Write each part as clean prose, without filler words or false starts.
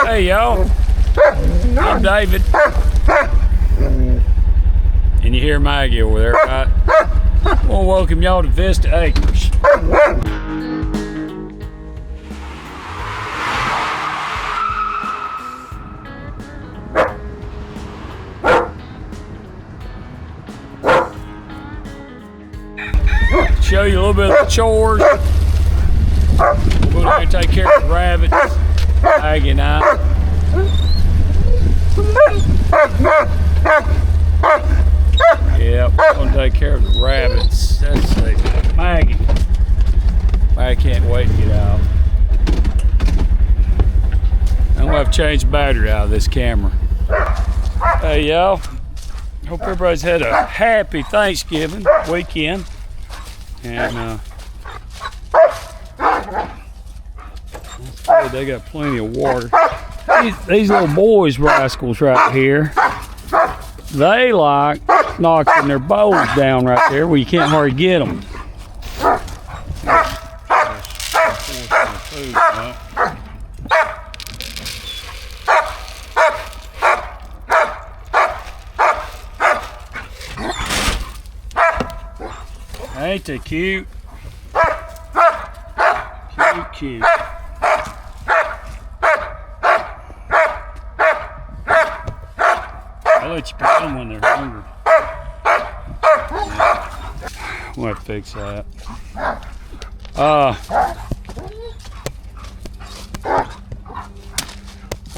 Hey y'all, I'm David. And you hear Maggie over there, right? I want to welcome y'all to Vista Acres. Show you a little bit of the chores. We're going to take care of the rabbits, Maggie and I. Yeah, we're going to take care of the rabbits. Let's see, Maggie. Maggie can't wait to get out. I'm going to have to change the battery out of this camera. Hey y'all, hope everybody's had a happy Thanksgiving weekend. And they got plenty of water. These little boys, rascals right here, they like knocking their bowls down right there where you can't hardly get them. Ain't they cute? Cute. I'll let you pet them when they're hungry. We'll have to fix that.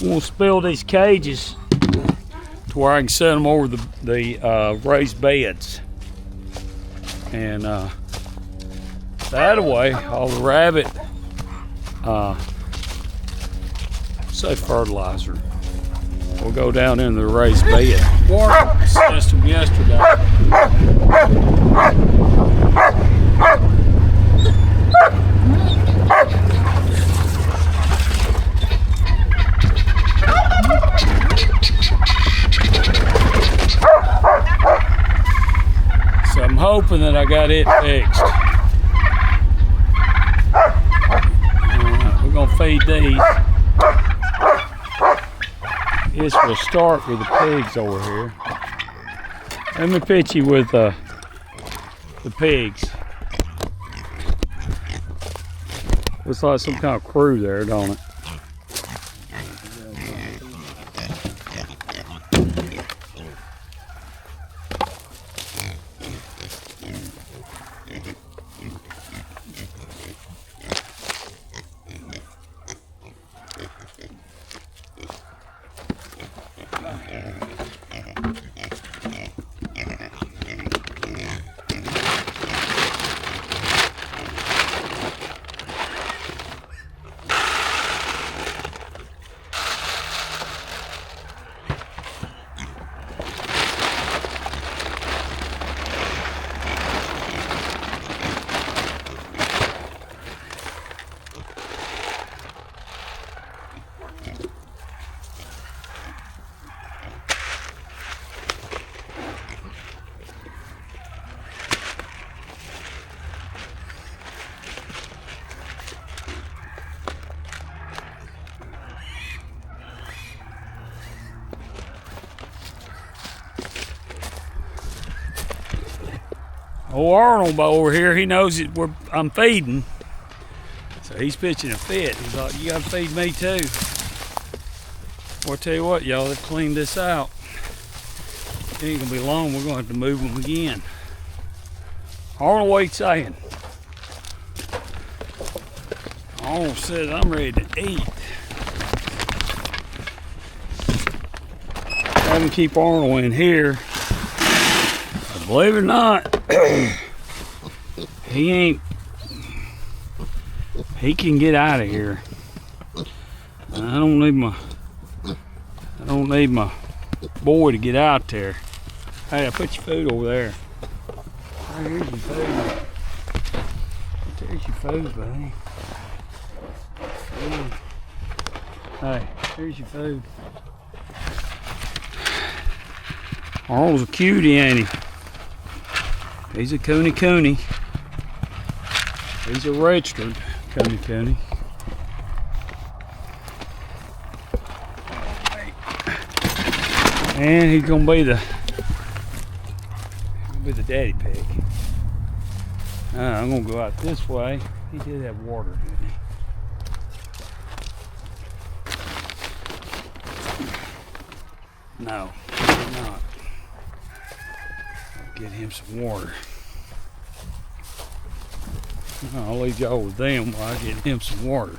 We'll spill these cages to where I can set them over the raised beds. And that way, all the rabbit, say fertilizer, will go down into the raised bed. Water system yesterday. So I'm hoping that I got it fixed. We're gonna feed these. This will start with the pigs over here. Let me pitch you with the pigs. Looks like some kind of crew there, don't it? Old Arnold over here, he knows that I'm feeding. So he's pitching a fit. He's like, you gotta feed me too. Well, I'll tell you what, y'all, they've cleaned this out. It ain't gonna be long, we're gonna have to move them again. Arnold, what you saying? Arnold says I'm ready to eat. Have him keep Arnold in here. But believe it or not, he can get out of here. I don't need my boy to get out there. Hey, I put your food over there. Hey, here's your food. There's your food, buddy. Hey, here's your food. Arnold's a cutie, ain't he? He's a Kune Kune. He's a registered Kune Kune. And he's gonna be the daddy pig. I'm gonna go out this way. He did have water, didn't he? No, he did not. Get him some water. I'll leave y'all with them while I get him some water.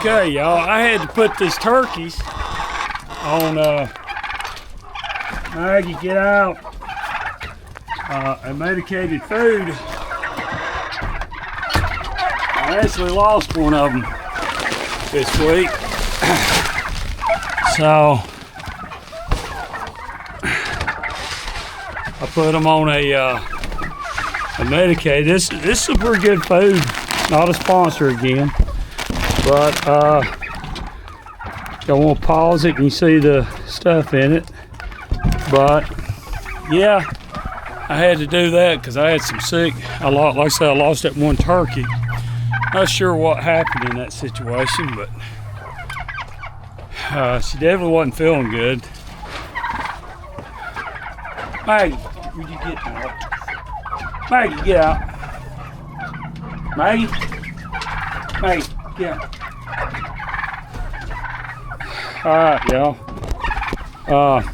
Okay, y'all, I had to put these turkeys on Maggie, get out, a medicated food. I actually lost one of them this week. So I put them on a medicated. This is a pretty good food. Not a sponsor again. But y'all want to pause it and you see the stuff in it. But yeah, I had to do that because I had some sick. Like I said, I lost that one turkey. Not sure what happened in that situation, but she definitely wasn't feeling good. Maggie, where'd you get out? Maggie, get out. Maggie, get out. Alright, y'all. I'm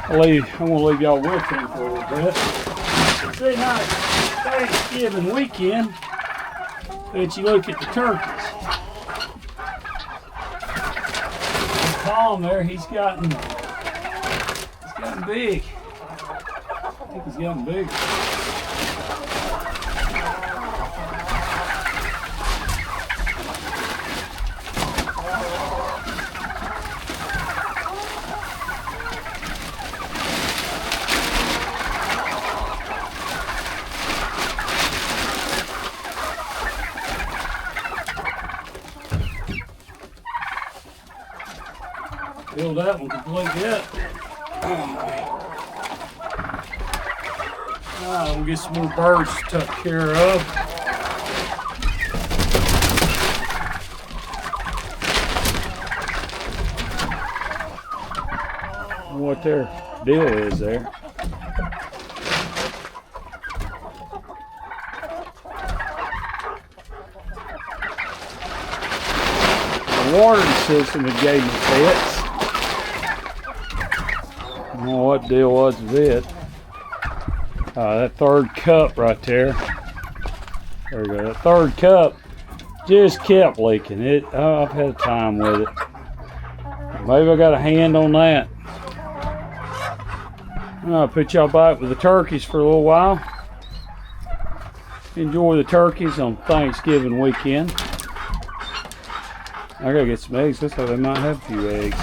gonna leave y'all with him for a little bit. See, nice Thanksgiving weekend. But you look at the turkeys. Tom there, he's gotten big. I think he's gotten big. Fill that one completely up. We'll get some more birds took care of. What their deal is there. The watering system that gave me fits. I don't know what deal was with it. That third cup right there. There we go. That third cup just kept leaking. I've had a time with it. Maybe I got a hand on that. I'll put y'all back with the turkeys for a little while. Enjoy the turkeys on Thanksgiving weekend. I gotta get some eggs. Looks like they might have a few eggs.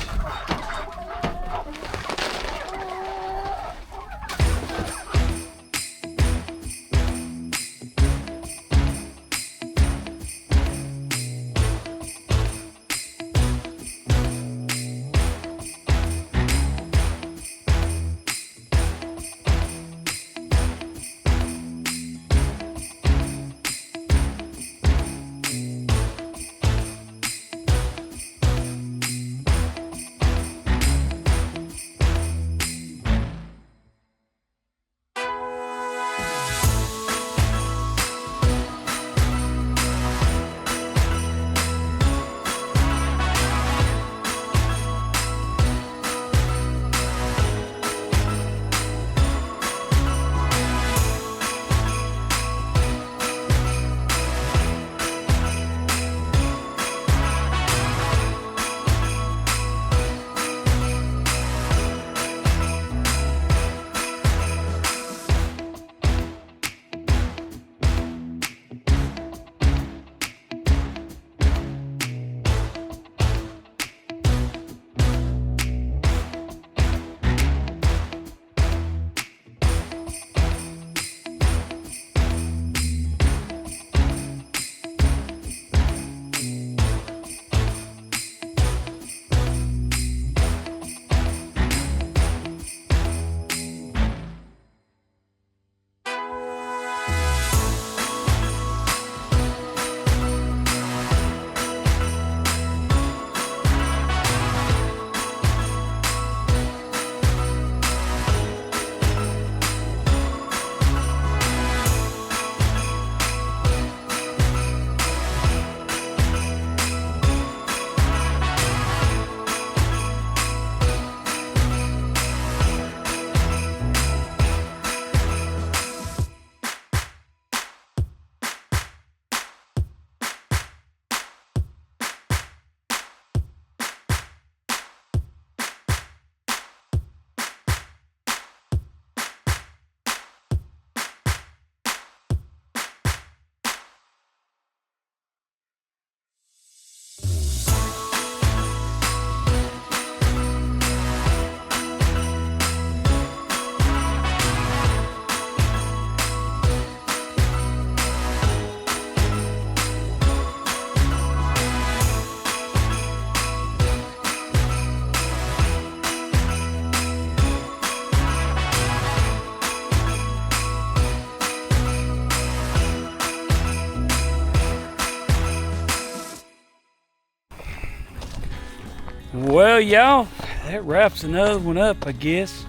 Well, y'all, that wraps another one up, I guess.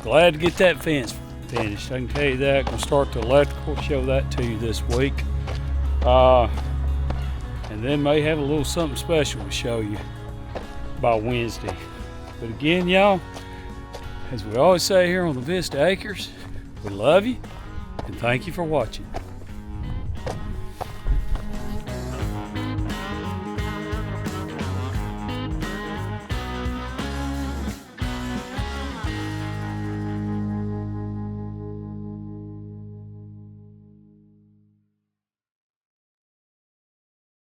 Glad to get that fence finished. I can tell you that. I'm gonna start the electrical, show that to you this week. And then may have a little something special to show you by Wednesday. But again, y'all, as we always say here on the Vista Acres, we love you and thank you for watching.